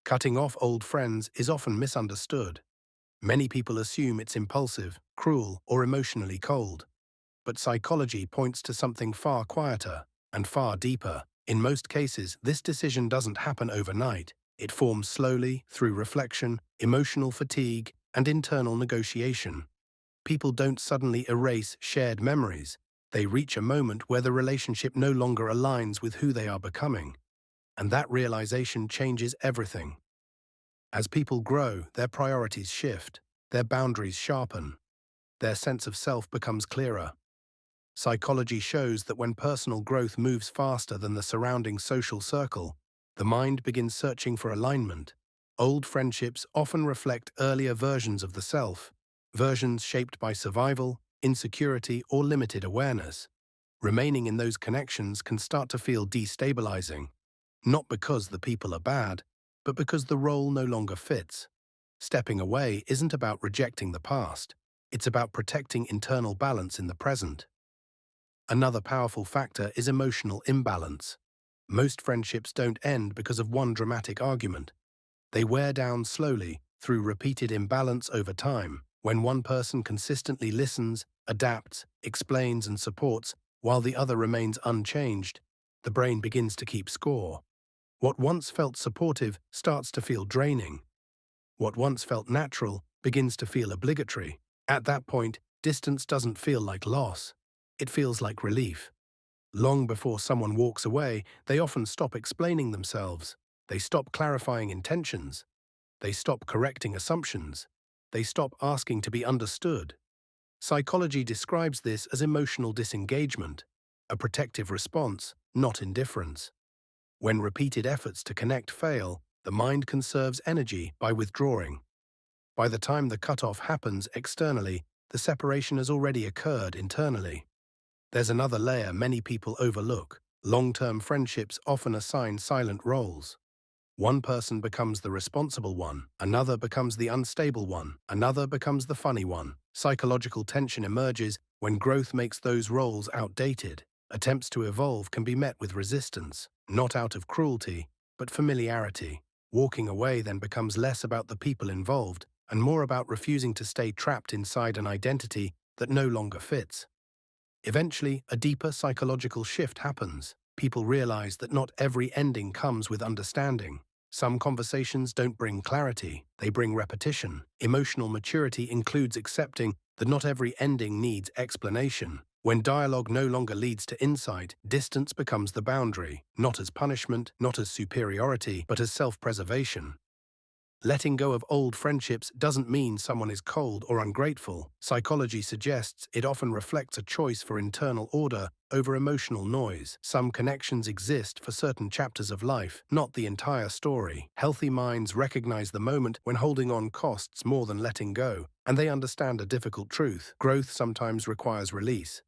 Cutting off old friends is often misunderstood. Many people assume it's impulsive, cruel, or emotionally cold. But psychology points to something far quieter and far deeper. In most cases, this decision doesn't happen overnight. It forms slowly through reflection, emotional fatigue, and internal negotiation. People don't suddenly erase shared memories. They reach a moment where the relationship no longer aligns with who they are becoming. And that realization changes everything. As people grow, their priorities shift, their boundaries sharpen, their sense of self becomes clearer. Psychology shows that when personal growth moves faster than the surrounding social circle, the mind begins searching for alignment. Old friendships often reflect earlier versions of the self, versions shaped by survival, insecurity, or limited awareness. Remaining in those connections can start to feel destabilizing, not because the people are bad, but because the role no longer fits. Stepping away isn't about rejecting the past, it's about protecting internal balance in the present. Another powerful factor is emotional imbalance. Most friendships don't end because of one dramatic argument. They wear down slowly through repeated imbalance over time. When one person consistently listens, adapts, explains, and supports, while the other remains unchanged, the brain begins to keep score. What once felt supportive starts to feel draining. What once felt natural begins to feel obligatory. At that point, distance doesn't feel like loss. It feels like relief. Long before someone walks away, they often stop explaining themselves. They stop clarifying intentions. They stop correcting assumptions. They stop asking to be understood. Psychology describes this as emotional disengagement, a protective response, not indifference. When repeated efforts to connect fail, the mind conserves energy by withdrawing. By the time the cutoff happens externally, the separation has already occurred internally. There's another layer many people overlook. Long-term friendships often assign silent roles. One person becomes the responsible one, another becomes the unstable one, another becomes the funny one. Psychological tension emerges when growth makes those roles outdated. Attempts to evolve can be met with resistance, not out of cruelty, but familiarity. Walking away then becomes less about the people involved and more about refusing to stay trapped inside an identity that no longer fits. Eventually, a deeper psychological shift happens. People realize that not every ending comes with understanding. Some conversations don't bring clarity, they bring repetition. Emotional maturity includes accepting that not every ending needs explanation. When dialogue no longer leads to insight, distance becomes the boundary, not as punishment, not as superiority, but as self-preservation. Letting go of old friendships doesn't mean someone is cold or ungrateful. Psychology suggests it often reflects a choice for internal order over emotional noise. Some connections exist for certain chapters of life, not the entire story. Healthy minds recognize the moment when holding on costs more than letting go, and they understand a difficult truth. Growth sometimes requires release.